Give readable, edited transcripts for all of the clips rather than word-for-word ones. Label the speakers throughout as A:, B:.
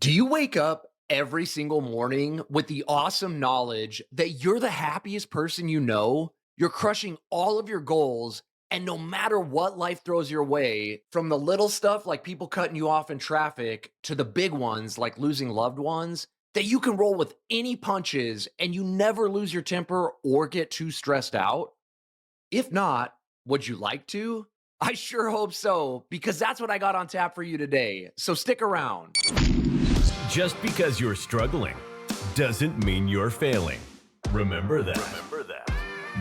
A: Do you wake up every single morning with the awesome knowledge that you're the happiest person you know? You're crushing all of your goals, and no matter what life throws your way, from the little stuff like people cutting you off in traffic to the big ones like losing loved ones, that you can roll with any punches and you never lose your temper or get too stressed out? If not, would you like to? I sure hope so, because that's what I got on tap for you today. So stick around.
B: Just because you're struggling doesn't mean you're failing. Remember that.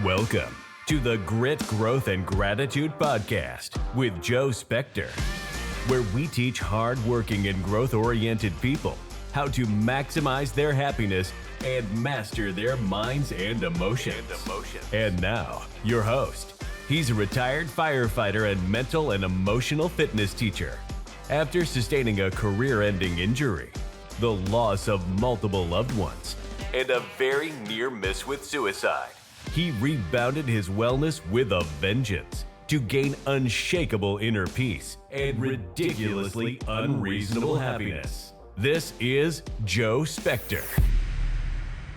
B: Welcome to the Grit, Growth, and Gratitude Podcast with Joe Spector, where we teach hardworking and growth-oriented people how to maximize their happiness and master their minds and emotions. And now, your host. He's a retired firefighter and mental and emotional fitness teacher. After sustaining a career-ending injury, the loss of multiple loved ones, and a very near miss with suicide, he rebounded his wellness with a vengeance to gain unshakable inner peace and ridiculously unreasonable happiness. This is Joe Spector.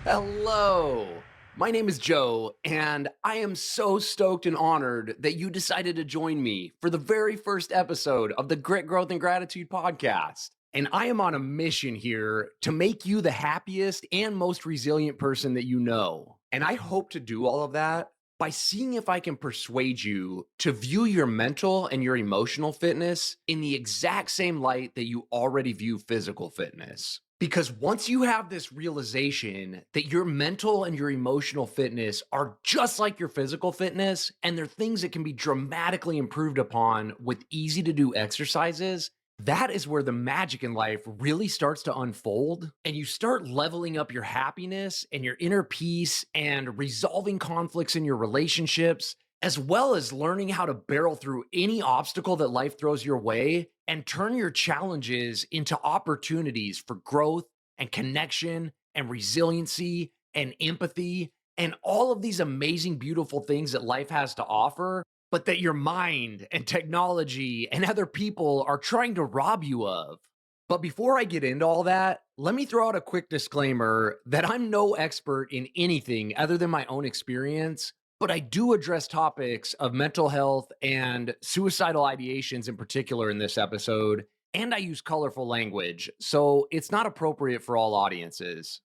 A: Hello, my name is Joe, and I am so stoked and honored that you decided to join me for the very first episode of the Grit, Growth, and Gratitude podcast. And I am on a mission here to make you the happiest and most resilient person that you know. And I hope to do all of that by seeing if I can persuade you to view your mental and your emotional fitness in the exact same light that you already view physical fitness. Because once you have this realization that your mental and your emotional fitness are just like your physical fitness, and they're things that can be dramatically improved upon with easy to do exercises, that is where the magic in life really starts to unfold, and you start leveling up your happiness and your inner peace and resolving conflicts in your relationships, as well as learning how to barrel through any obstacle that life throws your way and turn your challenges into opportunities for growth and connection and resiliency and empathy and all of these amazing, beautiful things that life has to offer, but that your mind and technology and other people are trying to rob you of. But before I get into all that, let me throw out a quick disclaimer that I'm no expert in anything other than my own experience, but I do address topics of mental health and suicidal ideations in particular in this episode, and I use colorful language, so it's not appropriate for all audiences.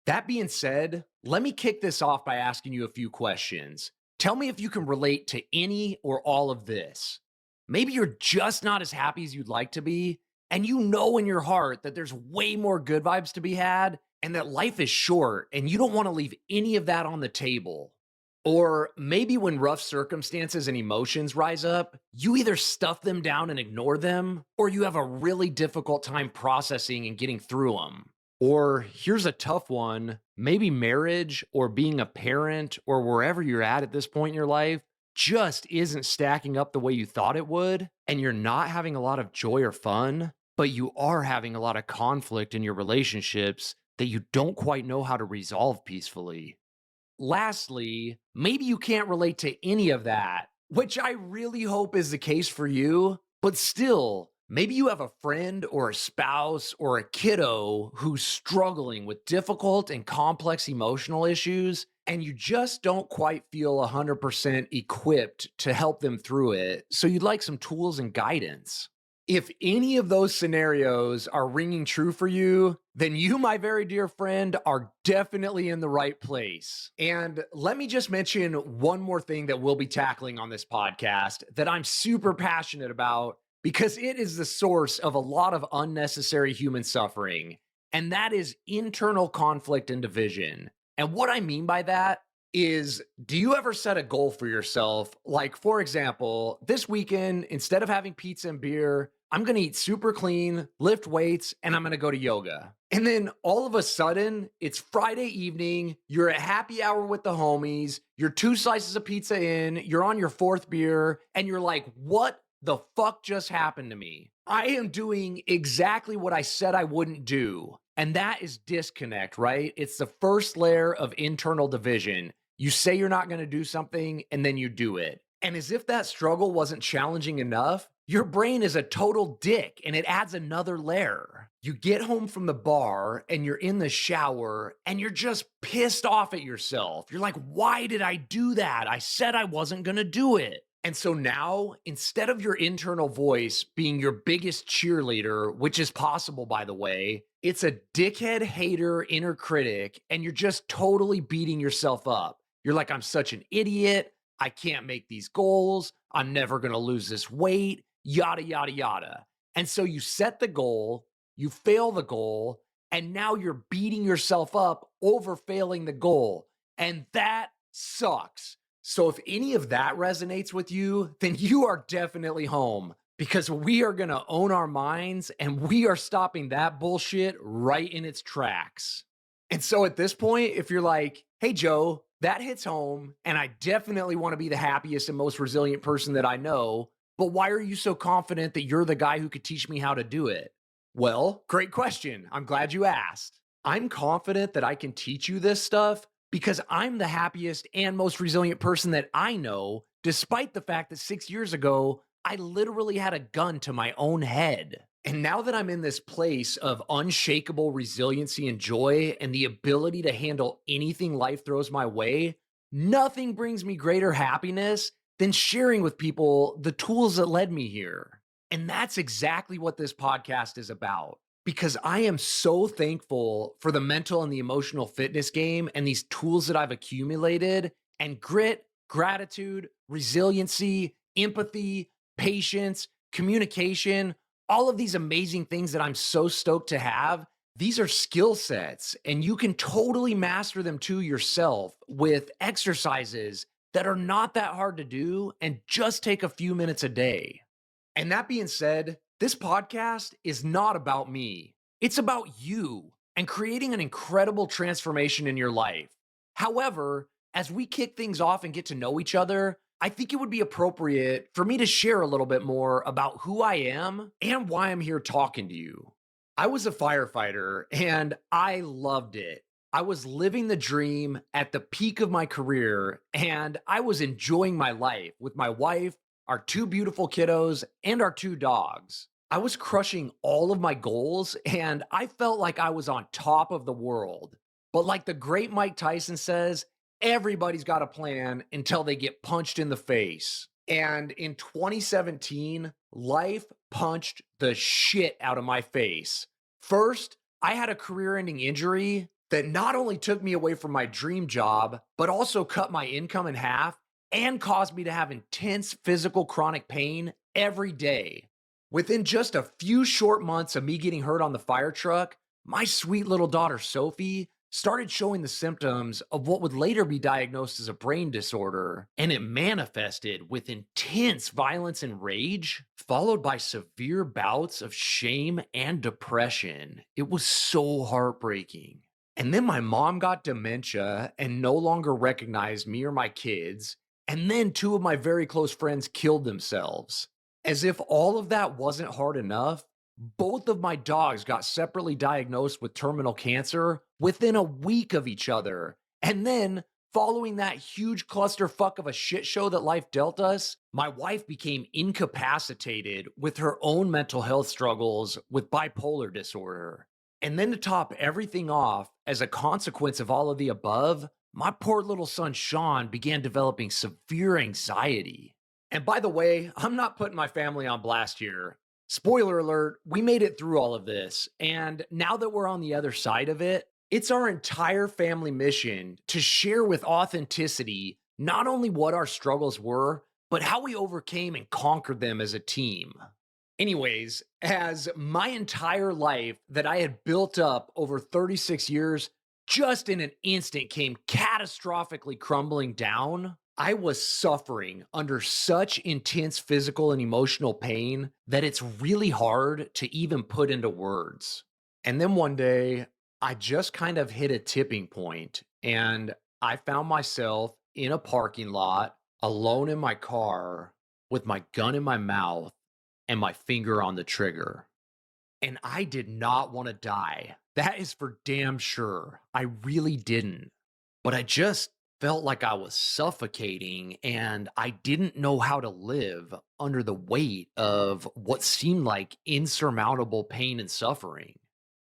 A: That being said, let me kick this off by asking you a few questions. Tell me if you can relate to any or all of this. Maybe you're just not as happy as you'd like to be, and you know in your heart that there's way more good vibes to be had, and that life is short, and you don't want to leave any of that on the table. Or maybe when rough circumstances and emotions rise up, you either stuff them down and ignore them, or you have a really difficult time processing and getting through them. Or here's a tough one, maybe marriage or being a parent or wherever you're at this point in your life just isn't stacking up the way you thought it would, and you're not having a lot of joy or fun, but you are having a lot of conflict in your relationships that you don't quite know how to resolve peacefully. Lastly, maybe you can't relate to any of that, which I really hope is the case for you, but still, maybe you have a friend or a spouse or a kiddo who's struggling with difficult and complex emotional issues, and you just don't quite feel 100% equipped to help them through it, so you'd like some tools and guidance. If any of those scenarios are ringing true for you, then you, my very dear friend, are definitely in the right place. And let me just mention one more thing that we'll be tackling on this podcast that I'm super passionate about because it is the source of a lot of unnecessary human suffering, and that is internal conflict and division. And what I mean by that is, do you ever set a goal for yourself? Like, for example, this weekend, instead of having pizza and beer, I'm going to eat super clean, lift weights, and I'm going to go to yoga. And then all of a sudden, it's Friday evening, you're at happy hour with the homies, you're 2 slices of pizza in, you're on your 4th beer, and you're like, what the fuck just happened to me? I am doing exactly what I said I wouldn't do. And that is disconnect, right? It's the first layer of internal division. You say you're not going to do something, and then you do it. And as if that struggle wasn't challenging enough, Your brain is a total dick and it adds another layer. You get home from the bar and you're in the shower and you're just pissed off at yourself. You're like, why did I do that? I said I wasn't gonna do it. And so now, instead of your internal voice being your biggest cheerleader, which is possible, by the way, it's a dickhead hater inner critic, and you're just totally beating yourself up. You're like, I'm such an idiot. I can't make these goals. I'm never going to lose this weight, yada, yada, yada. And so you set the goal, you fail the goal, and now you're beating yourself up over failing the goal. And that sucks. So if any of that resonates with you, then you are definitely home, because we are going to own our minds and we are stopping that bullshit right in its tracks. And so at this point, if you're like, hey, Joe, that hits home, and I definitely want to be the happiest and most resilient person that I know, but why are you so confident that you're the guy who could teach me how to do it? Well, great question. I'm glad you asked. I'm confident that I can teach you this stuff because I'm the happiest and most resilient person that I know, despite the fact that 6 years ago, I literally had a gun to my own head. And now that I'm in this place of unshakable resiliency and joy and the ability to handle anything life throws my way, nothing brings me greater happiness than sharing with people the tools that led me here. And that's exactly what this podcast is about. Because I am so thankful for the mental and the emotional fitness game and these tools that I've accumulated, and grit, gratitude, resiliency, empathy, patience, communication, all of these amazing things that I'm so stoked to have. These are skill sets, and you can totally master them too yourself with exercises that are not that hard to do and just take a few minutes a day. And that being said, this podcast is not about me. It's about you and creating an incredible transformation in your life. However, as we kick things off and get to know each other, I think it would be appropriate for me to share a little bit more about who I am and why I'm here talking to you. I was a firefighter and I loved it. I was living the dream at the peak of my career, and I was enjoying my life with my wife, our two beautiful kiddos, and our two dogs. I was crushing all of my goals, and I felt like I was on top of the world. But like the great Mike Tyson says, everybody's got a plan until they get punched in the face. And in 2017, life punched the shit out of my face. First, I had a career-ending injury that not only took me away from my dream job, but also cut my income in half and caused me to have intense physical chronic pain every day. Within just a few short months of me getting hurt on the fire truck, my sweet little daughter Sophie started showing the symptoms of what would later be diagnosed as a brain disorder, and it manifested with intense violence and rage, followed by severe bouts of shame and depression. It was so heartbreaking. And then my mom got dementia and no longer recognized me or my kids. And then two of my very close friends killed themselves. As if all of that wasn't hard enough, both of my dogs got separately diagnosed with terminal cancer within a week of each other. And then, following that huge clusterfuck of a shit show that life dealt us, my wife became incapacitated with her own mental health struggles with bipolar disorder. And then to top everything off, as a consequence of all of the above, my poor little son Sean began developing severe anxiety. And by the way, I'm not putting my family on blast here. Spoiler alert, we made it through all of this. And now that we're on the other side of it, it's our entire family mission to share with authenticity not only what our struggles were, but how we overcame and conquered them as a team. Anyways, as my entire life that I had built up over 36 years just in an instant came catastrophically crumbling down, I was suffering under such intense physical and emotional pain that it's really hard to even put into words. And then one day, I just kind of hit a tipping point, and I found myself in a parking lot, alone in my car, with my gun in my mouth and my finger on the trigger. And I did not want to die. That is for damn sure. I really didn't. But I just felt like I was suffocating and I didn't know how to live under the weight of what seemed like insurmountable pain and suffering.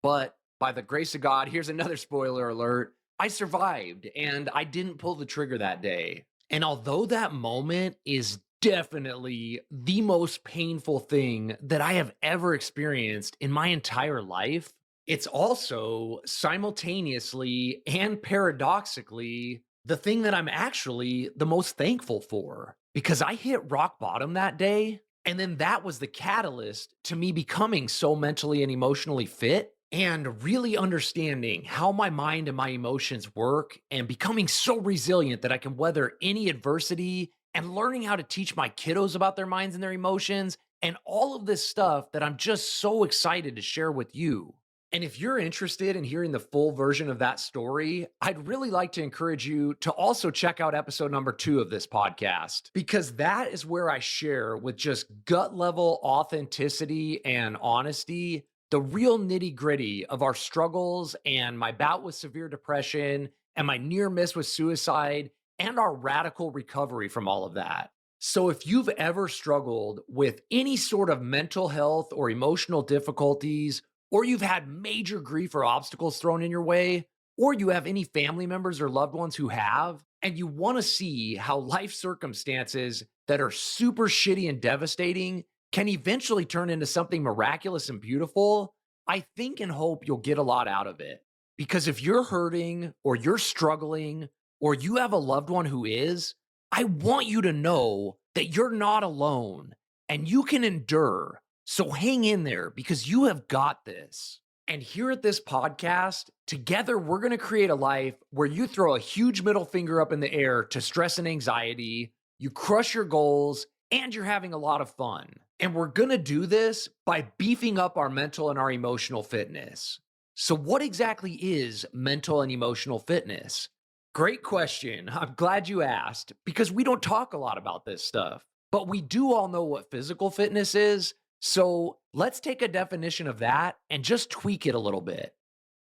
A: But by the grace of God, here's another spoiler alert, I survived and I didn't pull the trigger that day. And although that moment is definitely the most painful thing that I have ever experienced in my entire life, it's also simultaneously and paradoxically the thing that I'm actually the most thankful for because I hit rock bottom that day. And then that was the catalyst to me becoming so mentally and emotionally fit and really understanding how my mind and my emotions work and becoming so resilient that I can weather any adversity and learning how to teach my kiddos about their minds and their emotions and all of this stuff that I'm just so excited to share with you. And if you're interested in hearing the full version of that story, I'd really like to encourage you to also check out episode number 2 of this podcast, because that is where I share with just gut level authenticity and honesty the real nitty gritty of our struggles and my bout with severe depression and my near miss with suicide and our radical recovery from all of that. So, if you've ever struggled with any sort of mental health or emotional difficulties, or you've had major grief or obstacles thrown in your way, or you have any family members or loved ones who have, and you want to see how life circumstances that are super shitty and devastating can eventually turn into something miraculous and beautiful, I think and hope you'll get a lot out of it. Because if you're hurting or you're struggling or you have a loved one who is, I want you to know that you're not alone and you can endure. So hang in there because you have got this. And here at this podcast, together we're going to create a life where you throw a huge middle finger up in the air to stress and anxiety, you crush your goals, and you're having a lot of fun. And we're going to do this by beefing up our mental and our emotional fitness. So what exactly is mental and emotional fitness? Great question. I'm glad you asked because we don't talk a lot about this stuff, but we do all know what physical fitness is. So let's take a definition of that and just tweak it a little bit.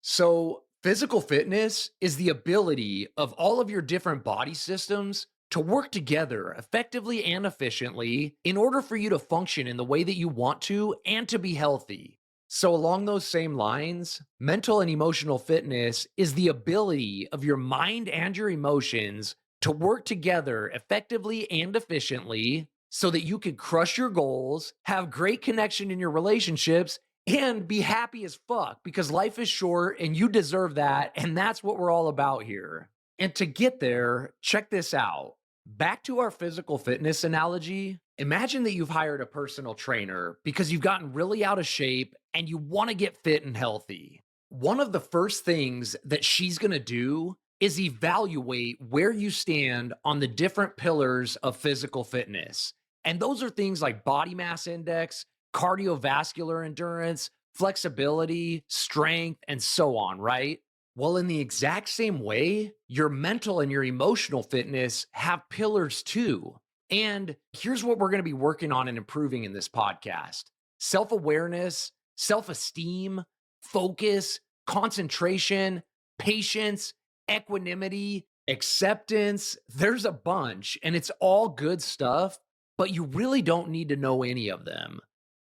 A: So physical fitness is the ability of all of your different body systems to work together effectively and efficiently in order for you to function in the way that you want to and to be healthy. So along those same lines, mental and emotional fitness is the ability of your mind and your emotions to work together effectively and efficiently so that you can crush your goals, have great connection in your relationships, and be happy as fuck because life is short and you deserve that. And that's what we're all about here. And to get there, check this out. Back to our physical fitness analogy, imagine that you've hired a personal trainer because you've gotten really out of shape and you want to get fit and healthy. One of the first things that she's going to do is evaluate where you stand on the different pillars of physical fitness. And those are things like body mass index, cardiovascular endurance, flexibility, strength, and so on, right? Well, in the exact same way, your mental and your emotional fitness have pillars too. And here's what we're going to be working on and improving in this podcast: self-awareness, self-esteem, focus, concentration, patience, equanimity, acceptance. There's a bunch, and it's all good stuff, but you really don't need to know any of them.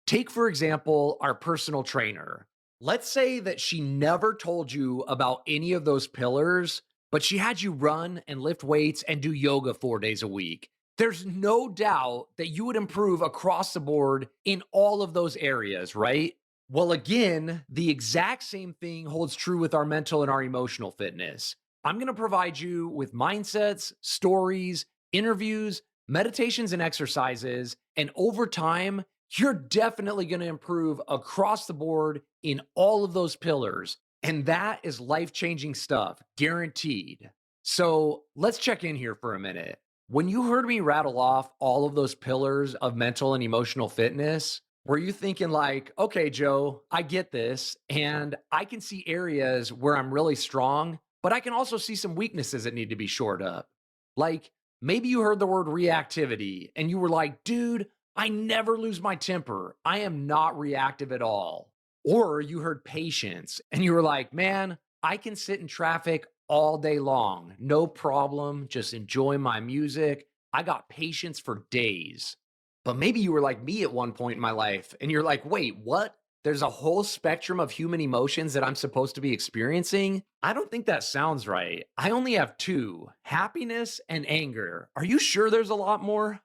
A: Take, for example, our personal trainer. Let's say that she never told you about any of those pillars, but she had you run and lift weights and do yoga 4 days a week. There's no doubt that you would improve across the board in all of those areas, right? Well, again, the exact same thing holds true with our mental and our emotional fitness. I'm going to provide you with mindsets, stories, interviews, meditations, and exercises. And over time, you're definitely going to improve across the board in all of those pillars. And that is life-changing stuff, guaranteed. So let's check in here for a minute. When you heard me rattle off all of those pillars of mental and emotional fitness, were you thinking like, okay, Joe, I get this, and I can see areas where I'm really strong, but I can also see some weaknesses that need to be shored up? Like, maybe you heard the word reactivity and you were like, dude, I never lose my temper. I am not reactive at all. Or you heard patience and you were like, man, I can sit in traffic all day long. No problem. Just enjoy my music. I got patience for days. But maybe you were like me at one point in my life and you're like, wait, what? There's a whole spectrum of human emotions that I'm supposed to be experiencing? I don't think that sounds right. I only have two: happiness and anger. Are you sure there's a lot more?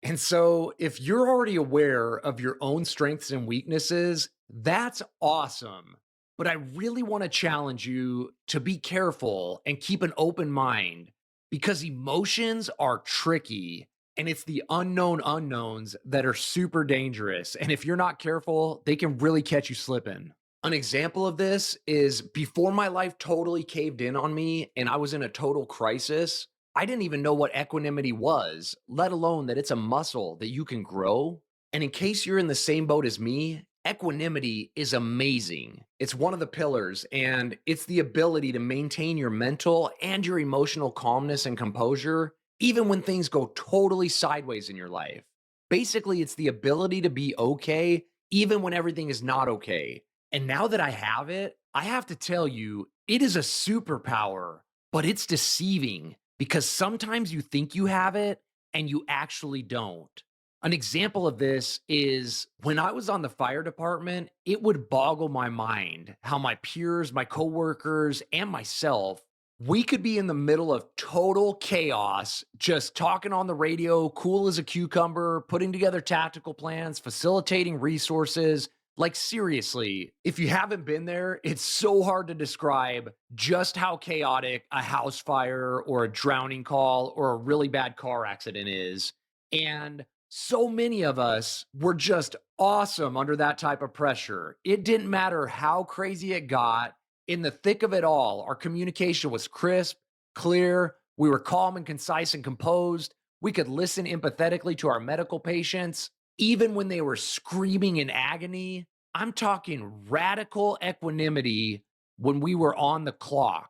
A: And so, if you're already aware of your own strengths and weaknesses, that's awesome. But I really want to challenge you to be careful and keep an open mind because emotions are tricky and it's the unknown unknowns that are super dangerous. And if you're not careful, they can really catch you slipping. An example of this is before my life totally caved in on me and I was in a total crisis, I didn't even know what equanimity was, let alone that it's a muscle that you can grow. And in case you're in the same boat as me, equanimity is amazing. It's one of the pillars, and it's the ability to maintain your mental and your emotional calmness and composure, even when things go totally sideways in your life. Basically, it's the ability to be okay, even when everything is not okay. And now that I have it, I have to tell you, it is a superpower, but it's deceiving because sometimes you think you have it and you actually don't. An example of this is when I was on the fire department, it would boggle my mind how my peers, my coworkers, and myself, we could be in the middle of total chaos, just talking on the radio, cool as a cucumber, putting together tactical plans, facilitating resources. Like, seriously, if you haven't been there, it's so hard to describe just how chaotic a house fire or a drowning call or a really bad car accident is. And so many of us were just awesome under that type of pressure. It didn't matter how crazy it got. In the thick of it all, our communication was crisp, clear. We were calm and concise and composed. We could listen empathetically to our medical patients, even when they were screaming in agony. I'm talking radical equanimity when we were on the clock.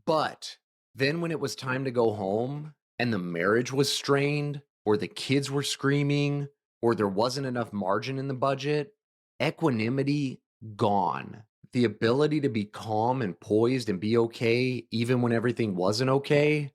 A: But then when it was time to go home and the marriage was strained, or the kids were screaming, or there wasn't enough margin in the budget, equanimity gone. The ability to be calm and poised and be okay, even when everything wasn't okay,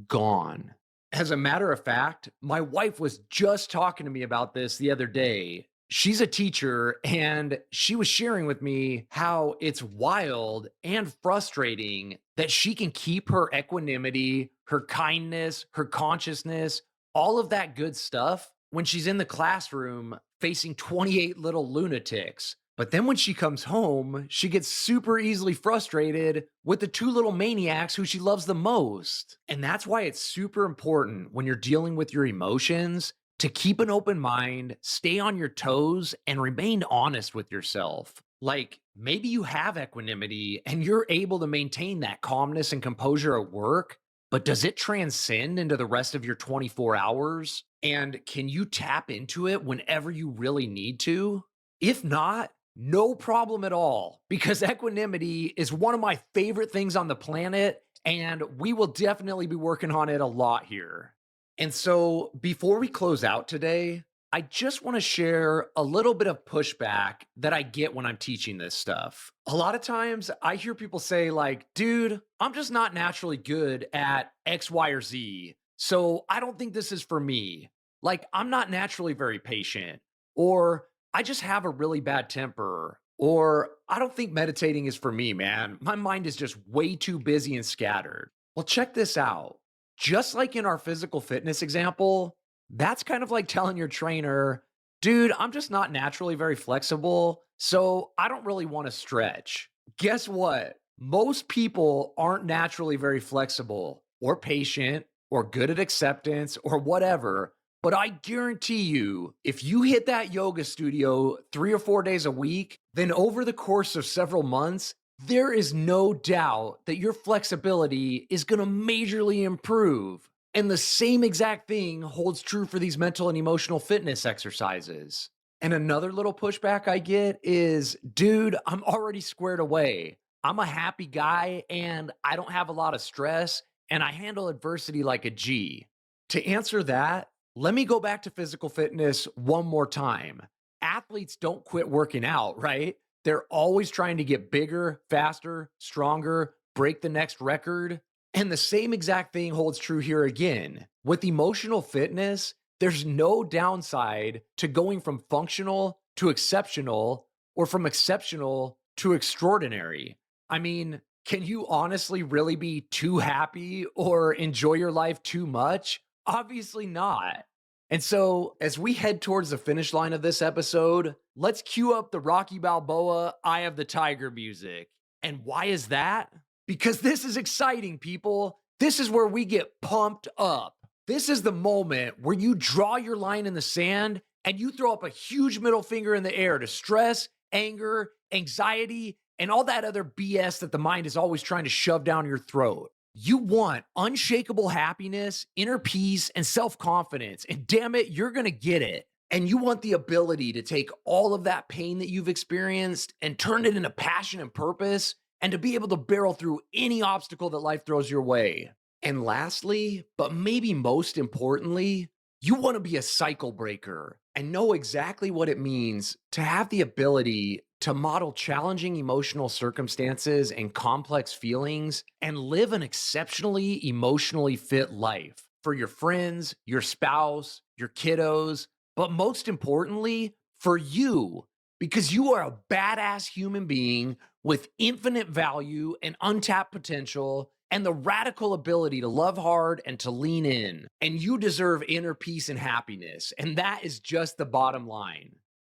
A: gone. As a matter of fact, my wife was just talking to me about this the other day. She's a teacher and she was sharing with me how it's wild and frustrating that she can keep her equanimity, her kindness, her consciousness, all of that good stuff when she's in the classroom facing 28 little lunatics. But then when she comes home, she gets super easily frustrated with the two little maniacs who she loves the most. And that's why it's super important when you're dealing with your emotions to keep an open mind, stay on your toes, and remain honest with yourself. Like, maybe you have equanimity and you're able to maintain that calmness and composure at work, but does it transcend into the rest of your 24 hours? And can you tap into it whenever you really need to? If not, no problem at all, because equanimity is one of my favorite things on the planet, and we will definitely be working on it a lot here. And so, before we close out today, I just want to share a little bit of pushback that I get when I'm teaching this stuff. A lot of times I hear people say, like, dude, I'm just not naturally good at X, Y, or Z. So I don't think this is for me. Like, I'm not naturally very patient, or I just have a really bad temper, or I don't think meditating is for me, man. My mind is just way too busy and scattered. Well, check this out. Just like in our physical fitness example, that's kind of like telling your trainer, dude, I'm just not naturally very flexible, so I don't really want to stretch. Guess what? Most people aren't naturally very flexible or patient or good at acceptance or whatever. But I guarantee you, if you hit that yoga studio 3 or 4 days a week, then over the course of several months, there is no doubt that your flexibility is going to majorly improve. And the same exact thing holds true for these mental and emotional fitness exercises. And another little pushback I get is, dude, I'm already squared away. I'm a happy guy and I don't have a lot of stress and I handle adversity like a G. To answer that, let me go back to physical fitness one more time. Athletes don't quit working out, right? They're always trying to get bigger, faster, stronger, break the next record. And the same exact thing holds true here again. With emotional fitness, there's no downside to going from functional to exceptional or from exceptional to extraordinary. I mean, can you honestly really be too happy or enjoy your life too much? Obviously not. And so, as we head towards the finish line of this episode, let's cue up the Rocky Balboa Eye of the Tiger music. And why is that? Because this is exciting, people. This is where we get pumped up. This is the moment where you draw your line in the sand and you throw up a huge middle finger in the air to stress, anger, anxiety, and all that other BS that the mind is always trying to shove down your throat. You want unshakable happiness, inner peace, and self-confidence. And damn it, you're going to get it. And you want the ability to take all of that pain that you've experienced and turn it into passion and purpose, and to be able to barrel through any obstacle that life throws your way. And lastly, but maybe most importantly, you want to be a cycle breaker and know exactly what it means to have the ability to model challenging emotional circumstances and complex feelings and live an exceptionally emotionally fit life for your friends, your spouse, your kiddos, but most importantly, for you, because you are a badass human being with infinite value and untapped potential and the radical ability to love hard and to lean in. And you deserve inner peace and happiness. And that is just the bottom line.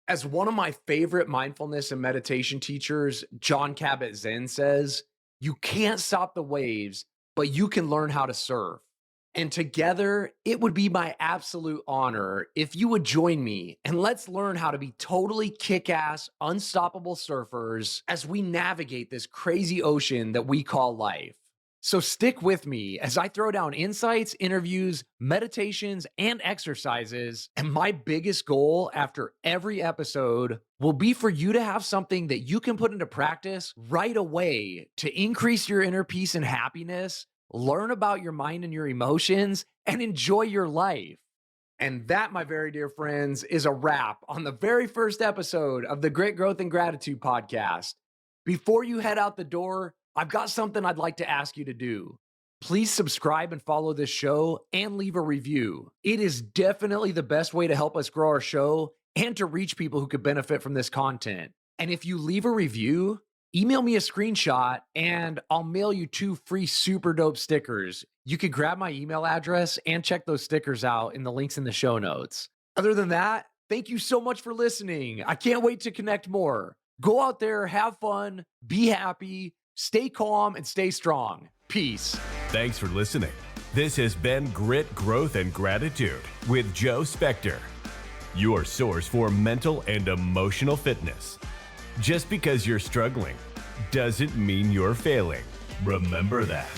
A: As one of my favorite mindfulness and meditation teachers, John Kabat-Zinn, says, you can't stop the waves, but you can learn how to surf. And together, it would be my absolute honor if you would join me and let's learn how to be totally kick-ass, unstoppable surfers as we navigate this crazy ocean that we call life. So stick with me as I throw down insights, interviews, meditations, and exercises. And my biggest goal after every episode will be for you to have something that you can put into practice right away to increase your inner peace and happiness, learn about your mind and your emotions, and enjoy your life. And that, my very dear friends, is a wrap on the very first episode of the Grit, Growth, and Gratitude podcast. Before you head out the door, I've got something I'd like to ask you to do. Please subscribe and follow this show and leave a review. It is definitely the best way to help us grow our show and to reach people who could benefit from this content. And if you leave a review, email me a screenshot and I'll mail you 2 free super dope stickers. You can grab my email address and check those stickers out in the links in the show notes. Other than that, thank you so much for listening. I can't wait to connect more. Go out there, have fun, be happy, stay calm, and stay strong. Peace.
B: Thanks for listening. This has been Grit, Growth, and Gratitude with Joe Spector, your source for mental and emotional fitness. Just because you're struggling doesn't mean you're failing. Remember that.